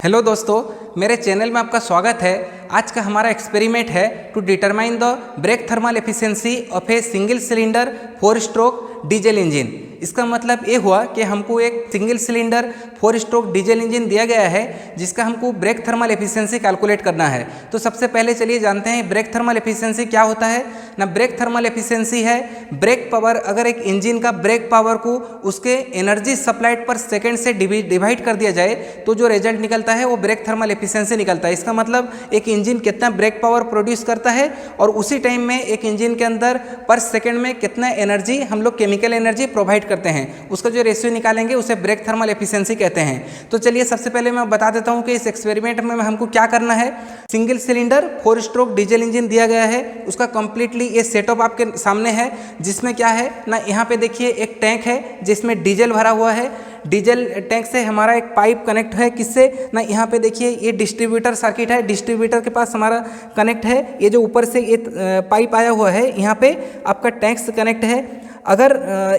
Hello दोस्तों, मेरे channel में आपका स्वागत है। आज का हमारा एक्सपेरिमेंट है to determine the brake thermal efficiency of a single cylinder 4 stroke diesel engine. इसका मतलब ये हुआ कि हमको एक single cylinder 4 stroke diesel engine दिया गया है जिसका हमको ब्रेक थर्मल एफिशिएंसी कैलकुलेट करना है। तो सबसे पहले चलिए जानते हैं ब्रेक थर्मल एफिशिएंसी क्या होता है ना। ब्रेक थर्मल एफिशिएंसी है ब्रेक पावर, अगर एक इंजन का ब्रेक पावर को उसके एनर्जी सप्लाइड पर सेकेंड से डिवाइड कर दिया जाए तो जो रिजल्ट निकलता है वो ब्रेक थर्मल एफिशिएंसी निकलता है। इसका मतलब एक इंजन कितना ब्रेक पावर प्रोड्यूस करता है और उसी टाइम में एक इंजन के अंदर पर सेकेंड में कितना एनर्जी हम लोग केमिकल एनर्जी प्रोवाइड करते हैं, उसका जो रेशियो निकालेंगे उसे ब्रेक थर्मल एफिशिएंसी कहते हैं। तो चलिए सबसे पहले मैं बता देता हूं कि इस एक्सपेरिमेंट में हमको क्या करना है। Single cylinder 4 stroke diesel engine दिया गया है, उसका कंप्लीटली ये सेटअप आपके सामने है जिसमें क्या है ना, यहाँ पे देखिए एक टैंक है जिसमें डीजल भरा हुआ है। डीजल टैंक से हमारा एक पाइप कनेक्ट है किससे ना, यहाँ पे देखिए ये डिस्ट्रीब्यूटर सर्किट है, डिस्ट्रीब्यूटर के पास हमारा कनेक्ट है। ये जो ऊपर से ये पाइप आया हुआ है यहाँ पे आपका टैंक से कनेक्ट है। अगर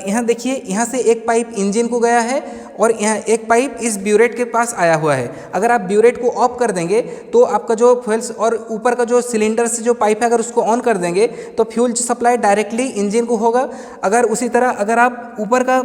यहाँ देखिए यहाँ से एक पाइप इंजन को गया है और यहाँ एक पाइप इस ब्यूरेट के पास आया हुआ है। अगर आप ब्यूरेट को ऑफ कर देंगे तो आपका जो फ्यूल्स और ऊपर का जो सिलेंडर से जो पाइप है अगर उसको ऑन कर देंगे तो फ्यूल सप्लाई डायरेक्टली इंजन को होगा। अगर उसी तरह अगर आप ऊपर का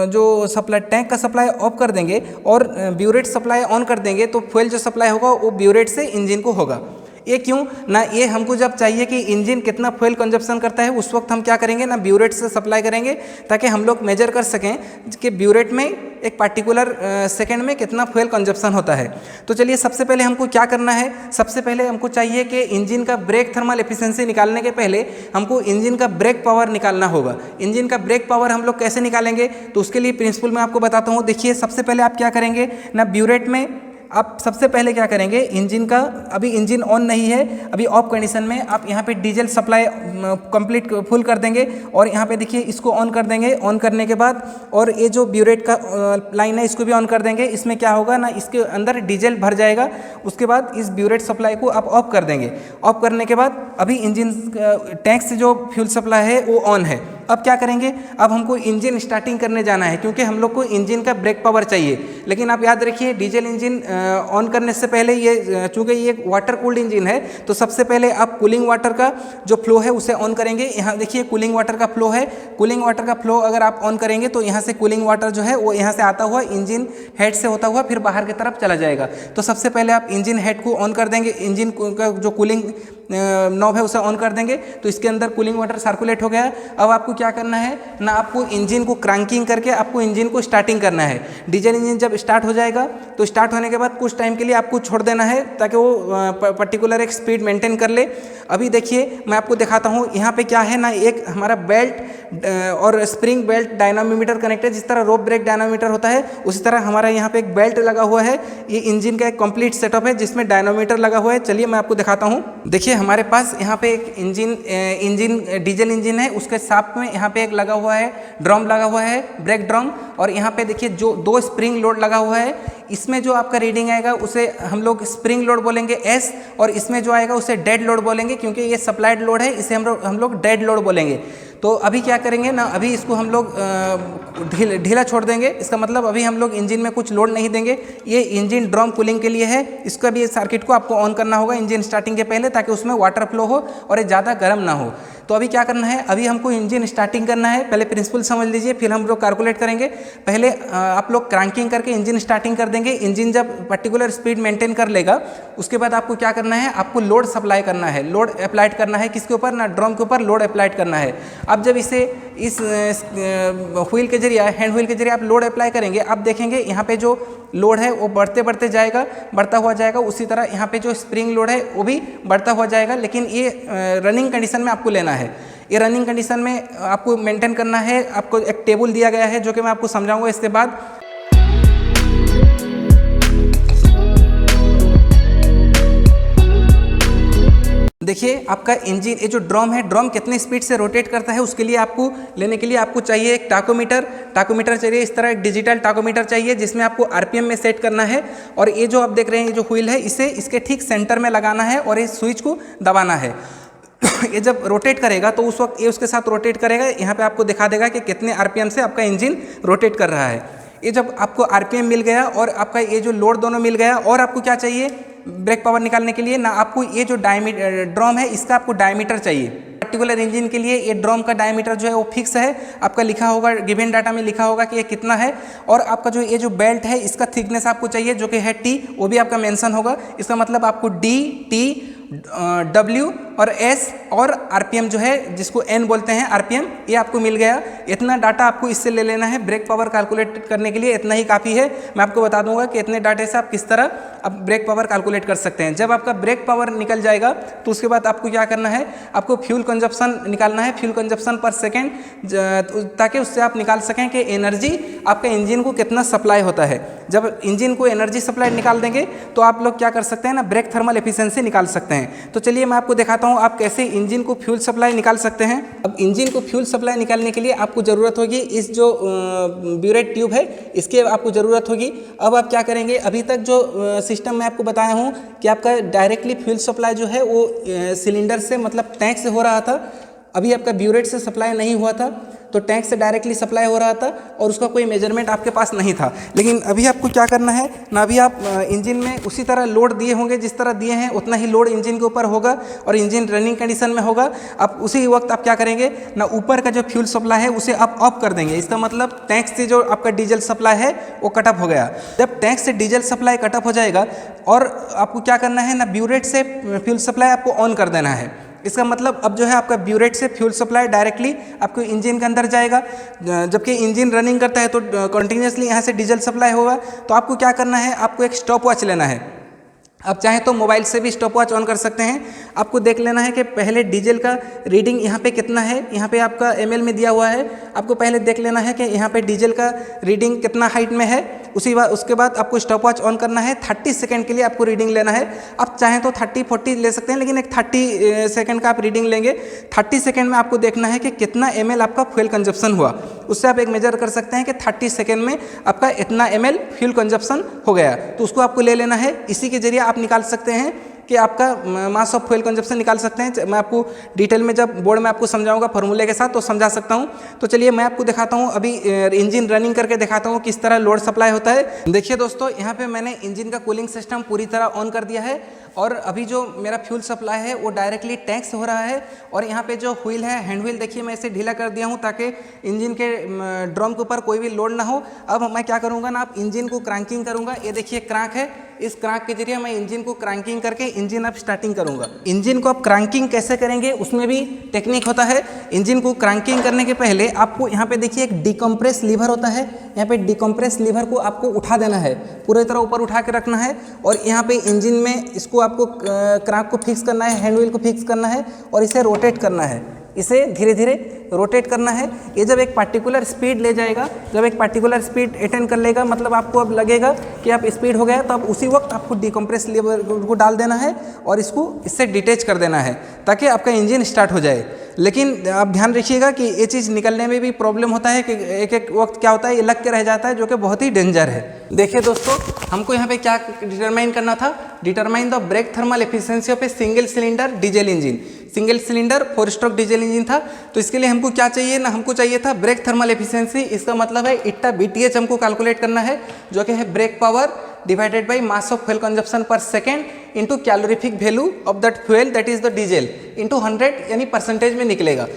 जो सप्लाई टैंक का सप्लाई ऑफ कर देंगे और ब्यूरेट सप्लाई ऑन कर देंगे तो फ्यूल जो सप्लाई होगा वो ब्यूरेट से इंजन को होगा। ये क्यों ना, ये हमको जब चाहिए कि इंजन कितना फ्यूल कंजप्शन करता है उस वक्त हम क्या करेंगे ना, ब्यूरेट से सप्लाई करेंगे ताकि हम लोग मेजर कर सकें कि ब्यूरेट में एक पार्टिकुलर सेकंड में कितना फ्यूल कंजप्शन होता है। तो चलिए सबसे पहले हमको क्या करना है, सबसे पहले हमको चाहिए कि इंजन का ब्रेक थर्मल एफिशिएंसी निकालने के पहले हमको इंजन का ब्रेक पावर निकालना होगा। इंजन का ब्रेक पावर हम लोग कैसे निकालेंगे तो उसके लिए प्रिंसिपल मैं आपको बताता हूँ। देखिए सबसे पहले आप क्या करेंगे ना, ब्यूरेट में आप सबसे पहले क्या करेंगे, इंजन का अभी इंजन ऑन नहीं है, अभी ऑफ कंडीशन में आप यहाँ पे डीजल सप्लाई कंप्लीट फुल कर देंगे और यहाँ पे देखिए इसको ऑन कर देंगे। ऑन करने के बाद और ये जो ब्यूरेट का लाइन है इसको भी ऑन कर देंगे। इसमें क्या होगा ना, इसके अंदर डीजल भर जाएगा। उसके बाद इस ब्यूरेट सप्लाई को आप ऑफ कर देंगे। ऑफ करने के बाद अभी इंजन टैंक से जो फ्यूल सप्लाई है वो ऑन है। अब क्या करेंगे, अब हमको इंजन स्टार्टिंग करने जाना है क्योंकि हम लोग को इंजन का ब्रेक पावर चाहिए। लेकिन आप याद रखिए डीजल इंजन ऑन करने से पहले ये चूँकि ये वाटर कूल्ड इंजन है तो सबसे पहले आप कूलिंग वाटर का जो फ्लो है उसे ऑन करेंगे। यहाँ देखिए कूलिंग वाटर का फ्लो है, कूलिंग वाटर का फ्लो अगर आप ऑन करेंगे तो यहाँ से कूलिंग वाटर जो है वो यहाँ से आता हुआ इंजन हेड से होता हुआ फिर बाहर की तरफ चला जाएगा। तो सबसे पहले आप इंजन हेड को ऑन कर देंगे, इंजन का जो कूलिंग नॉब है उसे ऑन कर देंगे तो इसके अंदर कूलिंग वाटर सर्कुलेट हो गया। अब आपको क्या करना है ना, आपको इंजन को क्रैंकिंग करके आपको इंजन को स्टार्टिंग करना है। डीजल इंजन जब स्टार्ट हो जाएगा तो स्टार्ट होने के बाद कुछ टाइम के लिए आपको छोड़ देना है ताकि वो पर्टिकुलर एक स्पीड मेंटेन कर ले। अभी देखिए मैं आपको दिखाता हूँ, यहाँ पे क्या है ना, एक हमारा बेल्ट और स्प्रिंग बेल्ट डायनामोमीटर कनेक्ट है। जिस तरह रोप ब्रेक डायनामोमीटर होता है उसी तरह हमारा यहाँ पे एक बेल्ट लगा हुआ है। ये इंजन का एक कंप्लीट सेटअप है जिसमें डायनामोमीटर लगा हुआ है। चलिए मैं आपको दिखाता हूँ। देखिए हमारे पास यहाँ पे एक इंजन डीजल इंजन है, उसके साथ में यहाँ पे एक लगा हुआ है ड्रम लगा हुआ है, ब्रेक ड्रम। और यहाँ पे देखिए जो 2 स्प्रिंग लोड लगा हुआ है, इसमें जो आपका रीडिंग आएगा उसे हम लोग स्प्रिंग लोड बोलेंगे S, और इसमें जो आएगा उसे डेड लोड बोलेंगे क्योंकि ये सप्लाइड लोड है, इसे हम लोग डेड लोड बोलेंगे। तो अभी क्या करेंगे ना, अभी इसको हम लोग ढीला छोड़ देंगे। इसका मतलब अभी हम लोग इंजन में कुछ लोड नहीं देंगे। ये इंजन ड्रम कूलिंग के लिए है, इसका भी सर्किट को आपको ऑन करना होगा इंजन स्टार्टिंग के पहले ताकि उसमें वाटर फ्लो हो और ये ज़्यादा गर्म ना हो। तो अभी क्या करना है, अभी हमको इंजन स्टार्टिंग करना है। पहले प्रिंसिपल समझ लीजिए फिर हम लोग कैलकुलेट करेंगे। पहले आप लोग क्रैंकिंग करके इंजन स्टार्टिंग कर देंगे। इंजन जब पर्टिकुलर स्पीड मेंटेन कर लेगा उसके बाद आपको क्या करना है, आपको लोड सप्लाई करना है, लोड अप्लाइड करना है। किसके ऊपर ना, ड्रम के ऊपर लोड अप्लाइड करना है। अब जब इसे इस व्हील के जरिए, हैंड व्हील के जरिए आप लोड अप्लाई करेंगे, आप देखेंगे यहाँ पे जो लोड है वो बढ़ते बढ़ते जाएगा, बढ़ता हुआ जाएगा। उसी तरह यहाँ पे जो स्प्रिंग लोड है वो भी बढ़ता हुआ जाएगा। लेकिन ये रनिंग कंडीशन में आपको लेना है। ये रनिंग कंडीशन में आपको मेंटेन करना है। आपको एक टेबल दिया गया है जो कि मैं आपको समझाऊंगा इसके बाद। देखिए आपका इंजन, ये जो ड्रम है, ड्रम कितने स्पीड से रोटेट करता है उसके लिए आपको लेने के लिए आपको चाहिए एक टाकोमीटर चाहिए। इस तरह एक डिजिटल टाकोमीटर चाहिए जिसमें आपको आरपीएम में सेट करना है। और ये जो आप देख रहे हैं ये जो व्हील है इसे इसके ठीक सेंटर में लगाना है और इस स्विच को दबाना है। ये जब रोटेट करेगा तो उस वक्त ये उसके साथ रोटेट करेगा। यहाँ पे आपको दिखा देगा कि कितने आरपीएम से आपका इंजन रोटेट कर रहा है। ये जब आपको आरपीएम मिल गया और आपका ये जो लोड दोनों मिल गया, और आपको क्या चाहिए ब्रेक पावर निकालने के लिए ना, आपको ये जो ड्रम है इसका आपको डायमीटर चाहिए। पर्टिकुलर इंजन के लिए ये ड्रम का डायमीटर जो है वो फिक्स है, आपका लिखा होगा, गिवन डाटा में लिखा होगा कि ये कितना है। और आपका जो ये जो बेल्ट है इसका थिकनेस आपको चाहिए जो कि है टी, वो भी आपका मेंशन होगा। इसका मतलब आपको डी, टी, डब्ल्यू और एस और आरपीएम जो है जिसको एन बोलते हैं आरपीएम, ये आपको मिल गया। इतना डाटा आपको इससे ले लेना है ब्रेक पावर कैलकुलेट करने के लिए, इतना ही काफ़ी है। मैं आपको बता दूंगा कि इतने डाटे से आप किस तरह आप ब्रेक पावर कैलकुलेट कर सकते हैं। जब आपका ब्रेक पावर निकल जाएगा तो उसके बाद आपको क्या करना है, आपको फ्यूल कंजप्शन निकालना है, फ्यूल कंजप्शन पर सेकेंड, ताकि उससे आप निकाल सकें कि एनर्जी आपका इंजन को कितना सप्लाई होता है। जब इंजन को एनर्जी सप्लाई निकाल देंगे तो आप लोग क्या कर सकते हैं ना, ब्रेक थर्मल एफिशिएंसी निकाल सकते हैं। तो चलिए मैं आपको दिखाता हूं आप कैसे इंजन को फ्यूल सप्लाई निकाल सकते हैं। अब इंजन को फ्यूल सप्लाई निकालने के लिए आपको ज़रूरत होगी इस जो ब्यूरेट ट्यूब है इसके आपको ज़रूरत होगी। अब आप क्या करेंगे, अभी तक जो सिस्टम मैं आपको बताया हूं कि आपका डायरेक्टली फ्यूल सप्लाई जो है वो सिलेंडर से मतलब टैंक से हो रहा था, अभी आपका ब्यूरेट से सप्लाई नहीं हुआ था, तो टैंक से डायरेक्टली सप्लाई हो रहा था और उसका कोई मेजरमेंट आपके पास नहीं था। लेकिन अभी आपको क्या करना है ना, अभी आप इंजन में उसी तरह लोड दिए होंगे, जिस तरह दिए हैं उतना ही लोड इंजन के ऊपर होगा और इंजन रनिंग कंडीशन में होगा। आप उसी वक्त आप क्या करेंगे ना, ऊपर का जो फ्यूल सप्लाई है उसे आप ऑफ कर देंगे। इसका मतलब टैंक से जो आपका डीजल सप्लाई है वो कट ऑफ हो गया। जब टैंक से डीजल सप्लाई कट ऑफ हो जाएगा और आपको क्या करना है ना, ब्यूरेट से फ्यूल सप्लाई आपको ऑन कर देना है। इसका मतलब अब जो है आपका ब्यूरेट से फ्यूल सप्लाई डायरेक्टली आपको इंजन के अंदर जाएगा। जबकि इंजन रनिंग करता है तो कंटिन्यूसली यहाँ से डीजल सप्लाई होगा। तो आपको क्या करना है, आपको एक स्टॉप वॉच लेना है। आप चाहे तो मोबाइल से भी स्टॉप वॉच ऑन कर सकते हैं। आपको देख लेना है कि पहले डीजल का रीडिंग यहाँ पे कितना है, यहाँ पे आपका एमएल में दिया हुआ है। आपको पहले देख लेना है कि यहाँ पे डीजल का रीडिंग कितना हाइट में है। उसके बाद आपको स्टॉप वॉच ऑन करना है। 30 सेकंड के लिए आपको रीडिंग लेना है। आप चाहें तो 30-40 ले सकते हैं, लेकिन एक 30 सेकंड का आप रीडिंग लेंगे। 30 सेकंड में आपको देखना है कि कितना एमएल आपका फ्यूल कंजप्शन हुआ। उससे आप एक मेजर कर सकते हैं कि 30 सेकंड में आपका इतना एमएल फ्यूल कंजप्शन हो गया, तो उसको आपको ले लेना है। इसी के जरिए आप निकाल सकते हैं कि आपका मास ऑफ फ्यूल कंजप्शन निकाल सकते हैं। मैं आपको डिटेल में जब बोर्ड में आपको समझाऊंगा फार्मूले के साथ तो समझा सकता हूं। तो चलिए मैं आपको दिखाता हूं, अभी इंजन रनिंग करके दिखाता हूं किस तरह लोड सप्लाई होता है। देखिए दोस्तों, यहाँ पे मैंने इंजन का कूलिंग सिस्टम पूरी तरह ऑन कर दिया है और अभी जो मेरा फ्यूल सप्लाई है वो डायरेक्टली टैंक से हो रहा है। और यहाँ पे जो व्हील है, हैंड व्हील, देखिए मैं इसे ढीला कर दिया हूँ ताकि इंजन के ड्रम के ऊपर कोई भी लोड ना हो। अब मैं क्या करूँगा ना, आप इंजन को क्रैंकिंग करूँगा। ये देखिए क्रैंक है, इस क्रैंक के जरिए मैं इंजन को क्रैंकिंग करके इंजन अब स्टार्टिंग करूँगा। इंजन को आप क्रैंकिंग कैसे करेंगे उसमें भी टेक्निक होता है। इंजन को क्रैंकिंग करने के पहले आपको यहाँ पे देखिए एक डिकम्प्रेस लीवर होता है। यहाँ पे डिकम्प्रेस लीवर को आपको उठा देना है, पूरी तरह ऊपर उठा के रखना है और यहाँ पे इंजन में इसको आपको क्रैंक को फिक्स करना है, हैंड व्हील को फिक्स करना है और इसे रोटेट करना है। इसे धीरे धीरे रोटेट करना है। ये जब एक पर्टिकुलर स्पीड ले जाएगा, जब एक पर्टिकुलर स्पीड अटेन कर लेगा, मतलब आपको अब लगेगा कि आप स्पीड हो गया, तो अब उसी वक्त आपको डिकम्प्रेस लीवर को डाल देना है और इसको इससे डिटैच कर देना है ताकि आपका इंजन स्टार्ट हो जाए। लेकिन आप ध्यान रखिएगा कि ये चीज़ निकलने में भी प्रॉब्लम होता है कि एक एक वक्त क्या होता है, ये लग के रह जाता है, जो कि बहुत ही डेंजर है। देखिए दोस्तों, हमको यहाँ पे क्या डिटरमाइन करना था, determine the brake thermal efficiency of a single cylinder diesel engine. Single cylinder 4 stroke diesel engine था, तो इसके लिए हमको क्या चाहिए ना, हमको चाहिए था ब्रेक थर्मल एफिशिएंसी। इसका मतलब है इट्टा BTH हमको कैलकुलेट करना है, जो कि है brake power divided by mass of fuel consumption per second into calorific value of that fuel, that is the diesel, into 100, यानी परसेंटेज में निकलेगा।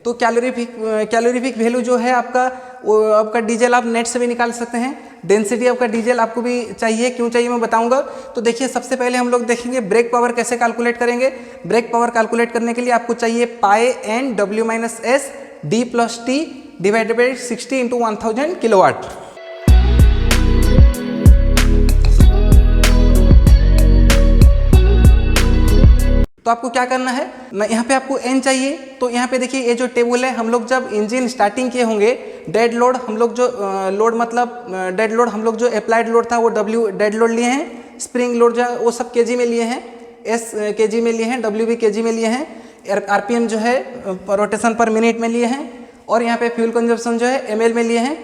तो कैलोरीफिक वैल्यू जो है आपका, वो आपका डीजल आप नेट से भी निकाल सकते हैं। डेंसिटी आपका डीजल आपको भी चाहिए, क्यों चाहिए मैं बताऊंगा। तो देखिए, सबसे पहले हम लोग देखेंगे ब्रेक पावर कैसे कैलकुलेट करेंगे। ब्रेक पावर कैलकुलेट करने के लिए आपको चाहिए pi N W minus S D plus T divided by 60 into 1000 kilowatt. तो आपको क्या करना है ना, यहाँ पे आपको एन चाहिए। तो यहाँ पे देखिए, ये जो टेबल है, हम लोग जब इंजन स्टार्टिंग किए होंगे, डेड लोड हम लोग जो लोड मतलब डेड लोड हम लोग जो अप्लाइड लोड था वो डब्ल्यू डेड लोड लिए हैं, स्प्रिंग लोड जो वो सब केजी में लिए हैं, एस केजी में लिए हैं, डब्ल्यू भी केजी में लिए हैं, आरपीएम जो है रोटेशन पर मिनट में लिए हैं और यहाँ पे फ्यूल कंजप्शन जो है एमएल में लिए हैं।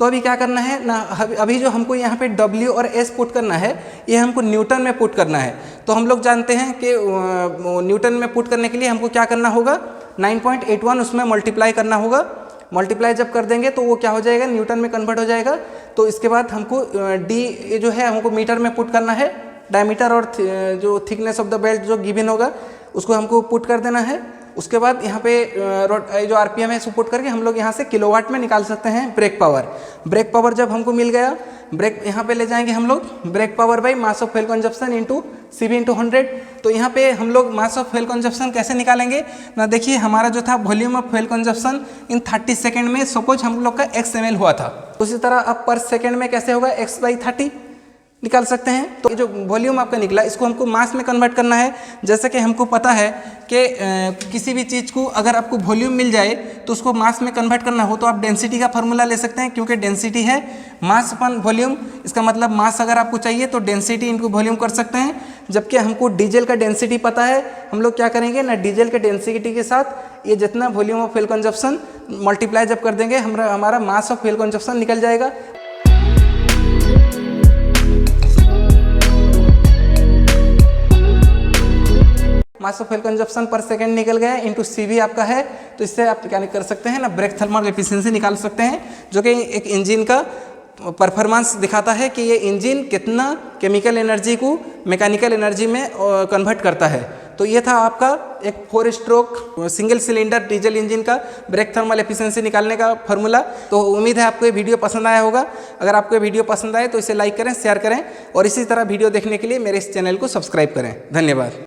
तो अभी क्या करना है ना, अभी जो हमको यहाँ पे W और S पुट करना है ये हमको न्यूटन में पुट करना है। तो हम लोग जानते हैं कि न्यूटन में पुट करने के लिए हमको क्या करना होगा, 9.81 उसमें मल्टीप्लाई करना होगा। मल्टीप्लाई जब कर देंगे तो वो क्या हो जाएगा, न्यूटन में कन्वर्ट हो जाएगा। तो इसके बाद हमको D जो है हमको मीटर में पुट करना है, डायमीटर और जो थिकनेस ऑफ द बेल्ट जो गिवन होगा उसको हमको पुट कर देना है। उसके बाद यहाँ पे जो RPM है इसको पुट करके हम लोग यहाँ से किलोवाट में निकाल सकते हैं ब्रेक पावर। ब्रेक पावर जब हमको मिल गया, ब्रेक यहाँ पे ले जाएंगे हम लोग, brake power by mass of fuel consumption into CV into 100। तो यहाँ पे हम लोग मास ऑफ फ्यूल कंजप्शन कैसे निकालेंगे ना, देखिए हमारा जो था volume of fuel consumption in 30 second में सपोज हम लोग का x ml हुआ था, तो उसी तरह अब पर सेकेंड में कैसे होगा, x/30 निकाल सकते हैं। तो जो वॉल्यूम आपका निकला इसको हमको मास में कन्वर्ट करना है। जैसे कि हमको पता है कि किसी भी चीज़ को अगर आपको वॉल्यूम मिल जाए तो उसको मास में कन्वर्ट करना हो तो आप डेंसिटी का फार्मूला ले सकते हैं, क्योंकि डेंसिटी है मास अपन वॉल्यूम। इसका मतलब मास अगर आपको चाहिए तो डेंसिटी इनको वॉल्यूम कर सकते हैं। जबकि हमको डीजल का डेंसिटी पता है, हम लोग क्या करेंगे ना, डीजल के डेंसिटी के साथ ये जितना volume of fuel consumption multiply जब कर देंगे हमारा मास ऑफ फ्यूल कंजप्शन निकल जाएगा। मास ऑफ फ्यूल कंजप्शन पर सेकंड निकल गया इंटू CV आपका है। तो इससे आप क्या कर सकते हैं ना, ब्रेक थर्मल एफिशिएंसी निकाल सकते हैं, जो कि एक इंजन का परफॉर्मेंस दिखाता है कि ये इंजन कितना केमिकल एनर्जी को मैकेनिकल एनर्जी में कन्वर्ट करता है। तो ये था आपका एक 4 stroke single cylinder diesel engine का ब्रेक थर्मल एफिशिएंसी निकालने का फार्मूला। तो उम्मीद है आपको ये वीडियो पसंद आया होगा। अगर आपको ये वीडियो पसंद आए तो इसे लाइक करें, शेयर करें और इसी तरह वीडियो देखने के लिए मेरे इस चैनल को सब्सक्राइब करें। धन्यवाद।